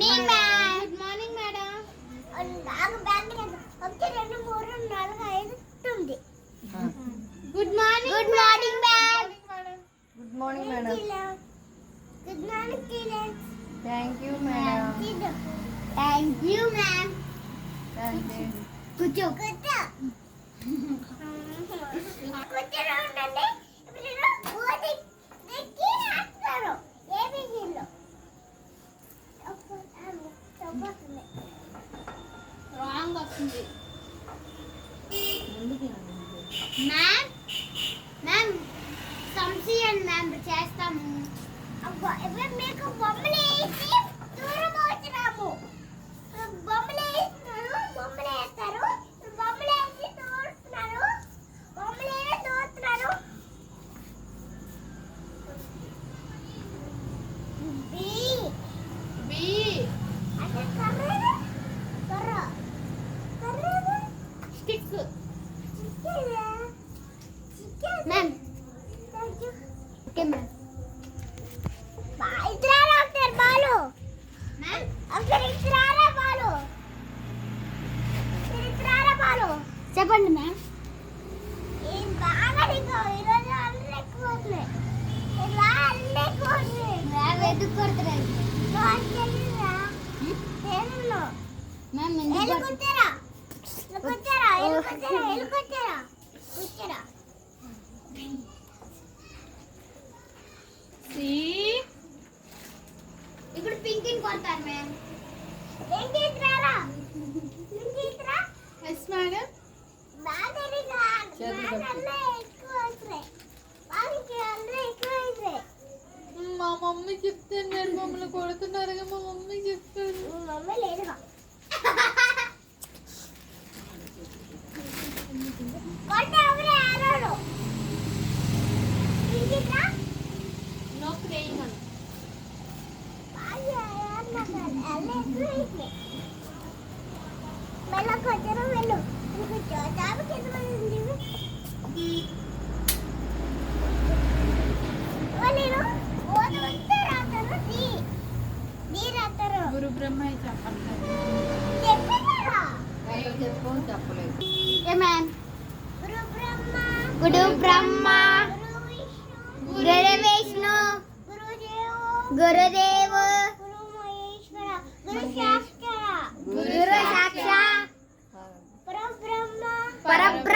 Morning ma'am. Good morning madam. Good morning. Good morning ma'am. Good morning madam. Good morning teacher. Thank you madam. Thank you ma'am. కూర్చో. కూర్చోలో ఉండండి. ఇప్పుడు ఓది నెక్కి రాస్తారు. ఏబీసీలో. Wrong వస్తుంది. Ma'am ma'am సంశయం ma'am చేస్తాము. అబ్బా ఇప్పుడు మీకు బొమ్మలు వేసి దూరం అవుతున్నాము. బొమ్మలు వేస్తున్నారు, బొమ్మలు వేస్తారు, బొమ్మలు వేసి దూరుతున్నారు, బొమ్మలు వేసి దూరుతున్నారు. బి బి అంటే కర్ర కర్ర కర్ర స్టిక్. Ma'am okay ma'am. ఇతరారా ఒకసారి బాలు. మ్యామ్ ఒకసారి ఇతరారా బాలు. ఇతరారా బాలు. చెప్పండి మ్యామ్. ఏం బాగా నీకు ఈరోజు అన్నీ ఎక్కువ వస్తున్నాయి. ఇలా అన్నీ ఎక్కువ వస్తున్నాయి. మ్యామ్ ఎందుకు కొడుతున్నారు? మ్యామ్ ఎలుకొచ్చారా ఎలుకొచ్చారా ఎలుకొచ్చారా ఎలుకొచ్చారా వచ్చారా? సి ఇప్పుడు పింకిని కొడతారు మ్యామ్. పింకి ఇతరారా పింకి ఇతరా. Yes madam. బాదరిగా బాదర్లే ఎక్కువ వస్తున్నాయి. బాదరికి అన్నీ ఎక్కువ అవుతాయి. మా మమ్మీ చెప్తే మీరు మమ్మల్ని కొడుతున్నారుగా. మా మమ్మీ చెప్తారు. మమ్మీ లేదుగా. కొట్ట ఎవరే ఆరోడు. పింకి ఇతరా. నో ప్రేయింగ్ అని. మెల్ల కొంచెం వెళ్ళు. జాబు కింద నేను ఓది వస్తే రాతాను. నీ రాతారు. గురు బ్రహ్మ చెప్పండి. చెప్పారా? చెప్పలేదు. ఏ మ్యామ్. గురు బ్రహ్మ గురు బ్రహ్మ గురు విష్ణు గురుదేవ గురు మహేశ్వర గురు సాక్షాత్ గురు సాక్షాత్ పరబ్రహ్మ పరబ్రహ్మ